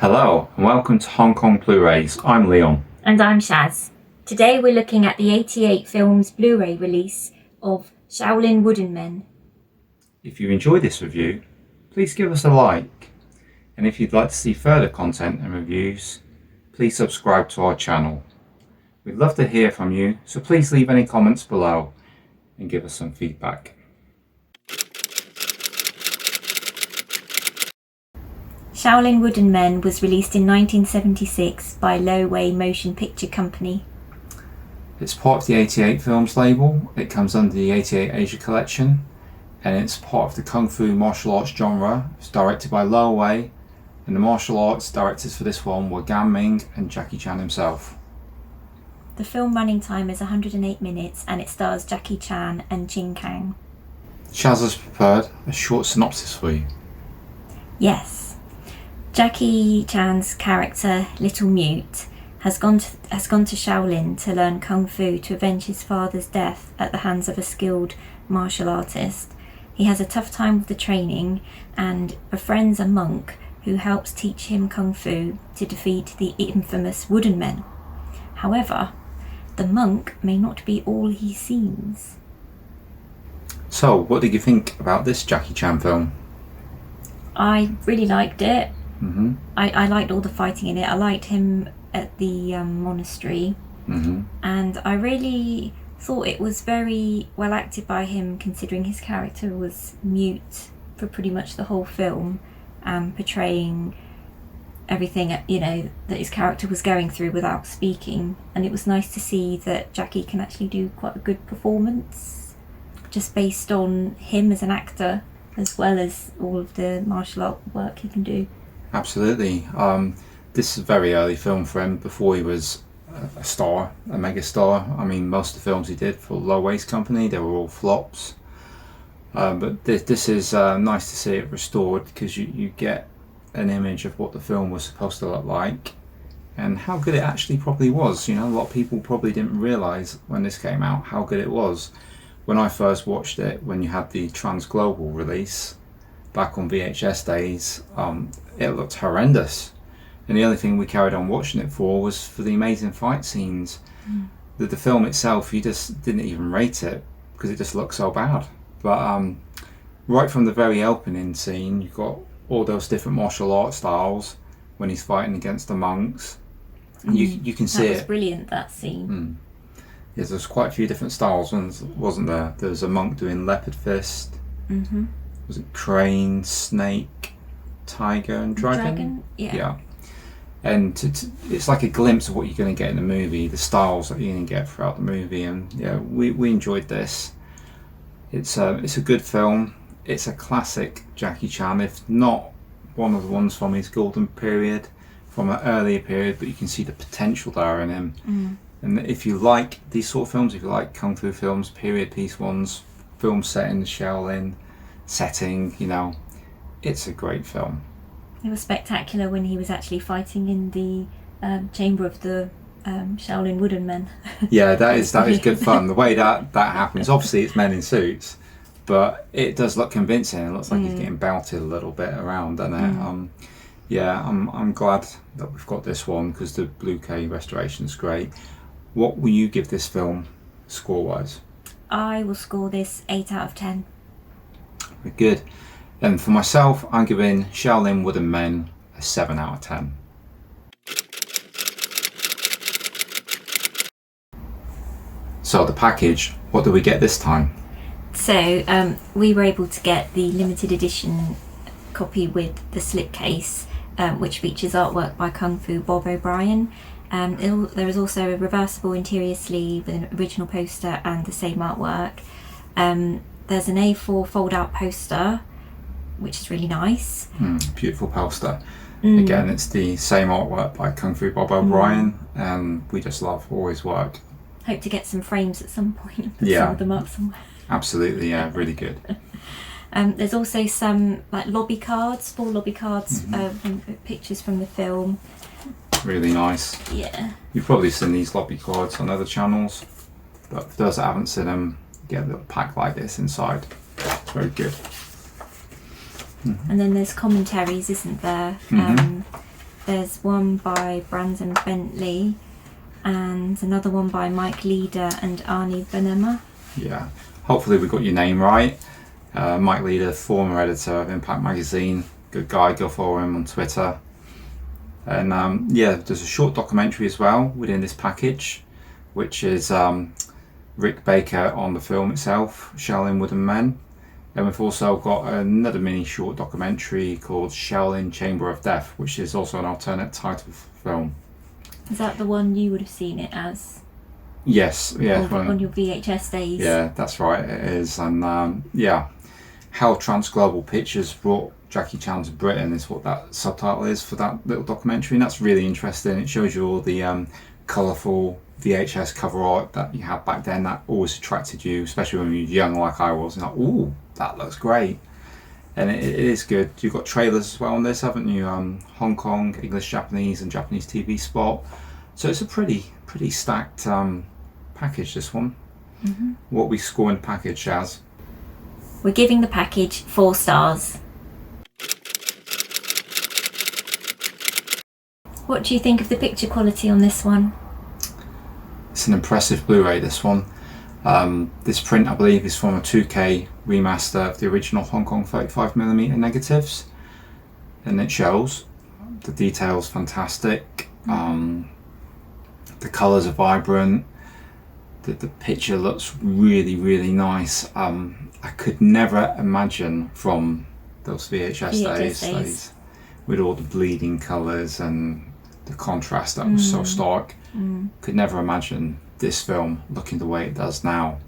Hello and welcome to Hong Kong Blu-rays. I'm Leon. And I'm Shaz. Today we're looking at the 88Films Blu-ray release of Shaolin Wooden Men. If you enjoyed this review, please give us a like. And if you'd like to see further content and reviews, please subscribe to our channel. We'd love to hear from you, so please leave any comments below and give us some feedback. Shaolin Wooden Men was released in 1976 by Lo Wei Motion Picture Company. It's part of the 88Films label. It comes under the 88 Asia Collection, and it's part of the Kung Fu martial arts genre. It's directed by Lo Wei, and the martial arts directors for this one were Gan Ming and Jackie Chan himself. The film running time is 108 minutes and it stars Jackie Chan and Chin Kang. Shaz has prepared a short synopsis for you. Yes. Jackie Chan's character, Little Mute, has gone to Shaolin to learn Kung Fu to avenge his father's death at the hands of a skilled martial artist. He has a tough time with the training and befriends a monk who helps teach him Kung Fu to defeat the infamous Wooden Men. However, the monk may not be all he seems. So, what did you think about this Jackie Chan film? I really liked it. Mm-hmm. I liked all the fighting in it. I liked him at the monastery. Mm-hmm. And I really thought it was very well acted by him, considering his character was mute for pretty much the whole film, portraying everything that his character was going through without speaking. And it was nice to see that Jackie can actually do quite a good performance, just based on him as an actor, as well as all of the martial art work he can do. Absolutely. This is a very early film for him, before he was a star, a mega star. I mean, most of the films he did for Lo Wei's company, they were all flops. But this is nice to see it restored, because you get an image of what the film was supposed to look like and how good it actually probably was. A lot of people probably didn't realise when this came out how good it was. When I first watched it, when you had the trans-global release back on VHS days, it looked horrendous, and the only thing we carried on watching it was for the amazing fight scenes. The film itself, you just didn't even rate it because it just looked so bad. But right from the very opening scene, you've got all those different martial art styles when he's fighting against the monks. You can see it. That was brilliant, that scene. Yeah, there's quite a few different styles, wasn't there? There was a monk doing leopard fist. Mm-hmm. Was it crane, snake, tiger and dragon? Yeah. And it's like a glimpse of what you're going to get in the movie, the styles that you're going to get throughout the movie. And yeah, we enjoyed this. It's a good film. It's a classic Jackie Chan, if not one of the ones from his golden period, from an earlier period, but you can see the potential there in him. And if you like these sort of films, if you like Kung Fu films, period piece ones, films set in the Shaolin setting, it's a great film. It was spectacular when he was actually fighting in the chamber of the Shaolin Wooden Men. Yeah, that is good fun. The way that happens, obviously it's men in suits, but it does look convincing. It looks like he's getting belted a little bit around, doesn't it? I'm glad that we've got this one, because the Blu-ray restoration is great. What will you give this film score-wise? I will score this 8 out of 10. Very good. And for myself, I'm giving Shaolin Wooden Men a 7 out of 10. So the package, what do we get this time? So we were able to get the limited edition copy with the slipcase, which features artwork by Kung Fu Bob O'Brien. There is also a reversible interior sleeve with an original poster and the same artwork. There's an A4 fold-out poster, which is really nice. Beautiful poster. Again, it's the same artwork by Kung Fu Bob O'Brien, and we just love all his work. Hope to get some frames at some point. Put some of them up somewhere. Absolutely, yeah, really good. There's also some lobby cards, 4 lobby cards, pictures from the film. Really nice. Yeah. You've probably seen these lobby cards on other channels, but for those that haven't seen them, get a little pack like this inside. It's very good. And then there's commentaries, isn't there? There's one by Brandon Bentley and another one by Mike Leader and Arnie Benema. Yeah, hopefully we got your name right. Mike Leader, former editor of Impact Magazine, good guy, go follow him on Twitter. And yeah, there's a short documentary as well within this package, which is Rick Baker on the film itself, Shaolin Wooden Men. And we've also got another mini short documentary called Shaolin Chamber of Death, which is also an alternate title of the film. Is that the one you would have seen it as? Yes, yeah. On your VHS days? Yeah, that's right, it is. And yeah, how Transglobal Pictures brought Jackie Chan to Britain is what that subtitle is for that little documentary, and that's really interesting. It shows you all the colourful VHS cover art that you had back then that always attracted you, especially when you were young like I was. And like, ooh, that looks great. And it is good. You've got trailers as well on this, haven't you? Hong Kong, English, Japanese, and Japanese TV spot. So it's a pretty stacked package, this one. Mm-hmm. What we score in the package, Shaz? We're giving the package 4 stars. What do you think of the picture quality on this one? It's an impressive Blu-ray, this one. This print, I believe, is from a 2K remaster of the original Hong Kong 35mm negatives, and it shows the details fantastic. The colours are vibrant. The picture looks really nice. I could never imagine from those VHS days with all the bleeding colours and the contrast that was so stark. Could never imagine this film looking the way it does now.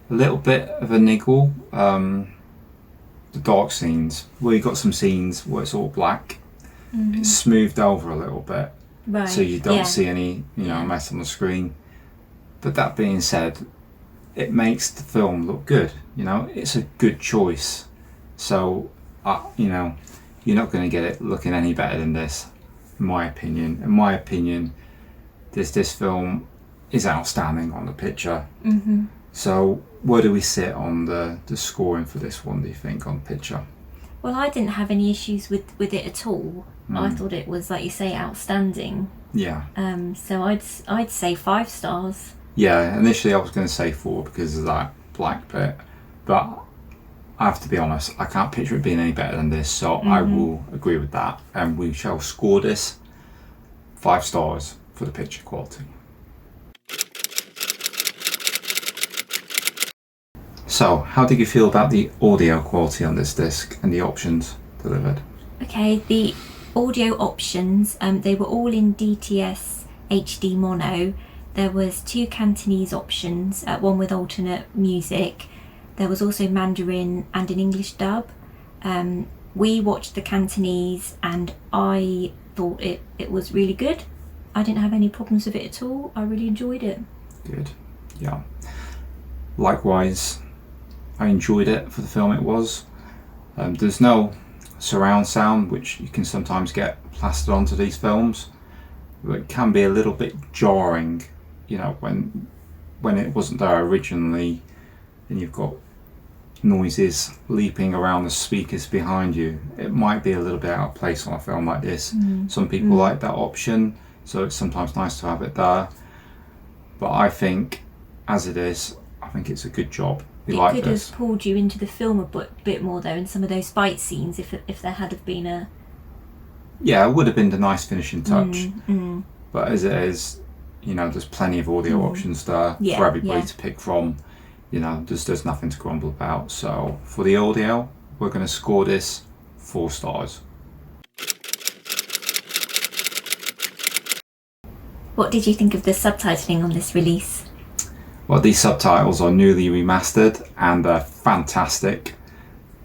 A little bit of a niggle, the dark scenes, where you got some scenes where it's all black. It's smoothed over a little bit, Right. so you don't see any mess on the screen. But that being said, it makes the film look good. It's a good choice. So you're not going to get it looking any better than this, in my opinion. In my opinion, this film is outstanding on the picture. So where do we sit on the scoring for this one, do you think, on the picture? Well, I didn't have any issues with it at all. I thought it was, like you say, outstanding. Yeah. So I'd say 5 stars. Yeah, initially I was going to say 4 because of that black bit, but I have to be honest, I can't picture it being any better than this, so I will agree with that, and we shall score this 5 stars for the picture quality. So, how did you feel about the audio quality on this disc and the options delivered? Okay, the audio options, they were all in DTS HD mono. There was 2 Cantonese options, one with alternate music. There was also Mandarin and an English dub. We watched the Cantonese and I thought it was really good. I didn't have any problems with it at all. I really enjoyed it. Good, yeah. Likewise, I enjoyed it for the film it was. There's no surround sound, which you can sometimes get plastered onto these films. But it can be a little bit jarring, when it wasn't there originally, and you've got noises leaping around the speakers behind you. It might be a little bit out of place on a film like this. Some people like that option, so it's sometimes nice to have it there. But I think, as it is, I think it's a good job. We like could this. have pulled you into the film a bit more though, in some of those fight scenes, if there had have been a... Yeah, it would have been the nice finishing touch. But as it is, there's plenty of audio options there for everybody to pick from. There's nothing to grumble about. So for the audio, we're going to score this 4 stars. What did you think of the subtitling on this release? Well, these subtitles are newly remastered and they're fantastic.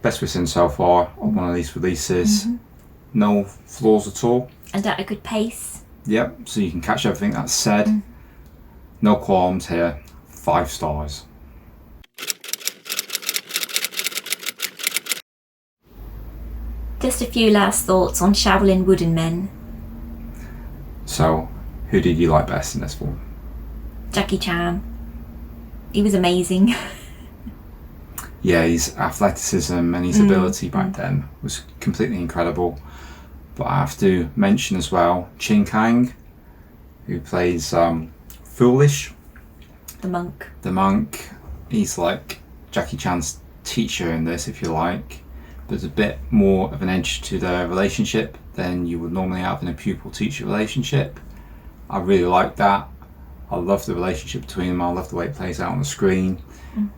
Best we've seen so far on one of these releases. No flaws at all. And at a good pace. Yep, so you can catch everything that's said. No qualms here. 5 stars. Just a few last thoughts on Shaolin Wooden Men. So, who did you like best in this one? Jackie Chan. He was amazing. Yeah, his athleticism and his ability back then was completely incredible. But I have to mention as well Chin Kang, who plays Foolish, The monk. the monk. He's like Jackie Chan's teacher in this, if you like. There's a bit more of an edge to their relationship than you would normally have in a pupil-teacher relationship. I really like that. I love the relationship between them. I love the way it plays out on the screen.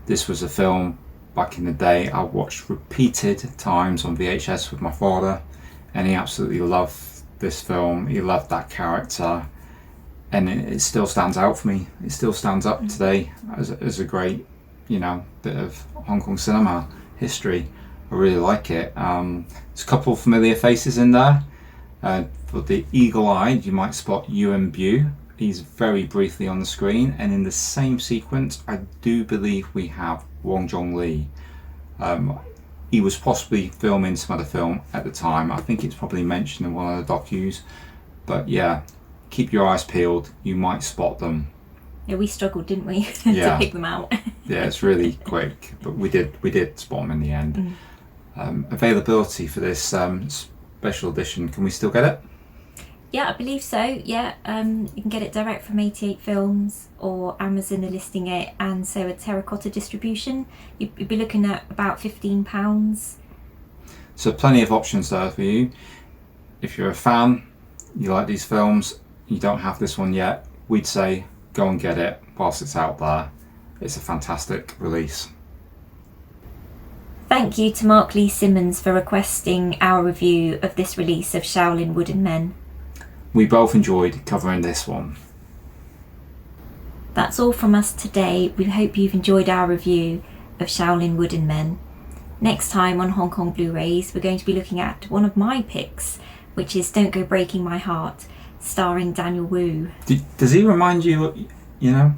This was a film back in the day I watched repeated times on VHS with my father, and he absolutely loved this film. He loved that character, and it still stands out for me. It still stands up today as a great, bit of Hong Kong cinema history. I really like it. There's a couple of familiar faces in there. For the eagle-eyed, you might spot Yuan Bu. He's very briefly on the screen, and in the same sequence, I do believe we have Wong Jong Lee. He was possibly filming some other film at the time. I think it's probably mentioned in one of the docus. But yeah, keep your eyes peeled. You might spot them. Yeah, we struggled, didn't we, Yeah. to pick them out. Yeah, it's really quick, but we did spot them in the end. Availability for this special edition, can we still get it? Yeah, I believe so. Yeah, you can get it direct from 88Films, or Amazon are listing it, and so a Terracotta distribution. You'd be looking at about £15. So plenty of options there for you. If you're a fan, you like these films, you don't have this one yet, we'd say go and get it whilst it's out there. It's a fantastic release. Thank you to Mark Lee Simmons for requesting our review of this release of Shaolin Wooden Men. We both enjoyed covering this one. That's all from us today. We hope you've enjoyed our review of Shaolin Wooden Men. Next time on Hong Kong Blu-rays, we're going to be looking at one of my picks, which is Don't Go Breaking My Heart, starring Daniel Wu. Does he remind you, No.